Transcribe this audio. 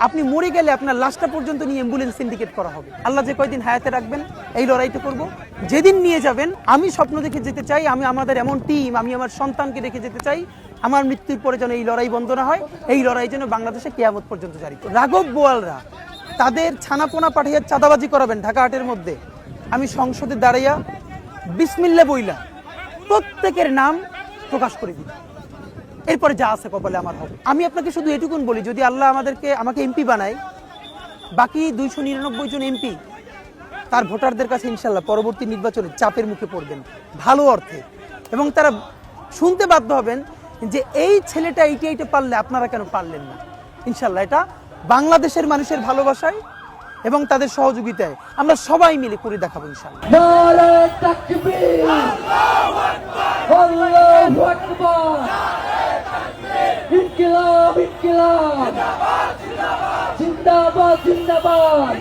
আপনি মরে গেলে আপনার লাশটা পর্যন্ত নিয়ে অ্যাম্বুলেন্স সিন্ডিকেট করা হবে। আল্লাহ যে কয়দিন হায়াতে রাখবেন এই লড়াইটা করব। যেদিন নিয়ে যাবেন আমি স্বপ্ন দেখে যেতে চাই, আমি আমাদের এমন টিম, আমি আমার সন্তানকে রেখে যেতে চাই, আমার মৃত্যুর পরে যেন এই লড়াই বন্ধ না হয়, এই লড়াই যেন বাংলাদেশে কিয়ামত পর্যন্ত জারি। রাঘব বোয়ালরা তাদের ছানাপোনা পাঠিয়ে চাঁদাবাজি করাবেন ঢাকা হাটের মধ্যে, আমি সংসদে দাঁড়াইয়া বিসমিল্লাহ বইলা প্রত্যেকের নাম প্রকাশ করে দিই, এরপরে যা আছে কপালে আমার হবে। আমি আপনাকে শুধু এটুকুন বলি, যদি আল্লাহ আমাকে এমপি বানায়, বাকি 299 জন এমপি তার ভোটারদের কাছে ইনশাল্লাহ পরবর্তী নির্বাচনে চাপের মুখে পড়বেন ভালো অর্থে, এবং তারা শুনতে বাধ্য হবেন যে এই ছেলেটা এইটা পারলে আপনারা কেন পারলেন না। ইনশাল্লাহ এটা বাংলাদেশের মানুষের ভালোবাসায় এবং তাদের সহযোগিতায় আমরা সবাই মিলে করে দেখাবো ইনশাল্লাহ। নারে তাকবীর, আল্লাহু আকবার, ইনকিলাব ইনকিলাব, জিন্দাবাদ জিন্দাবাদ।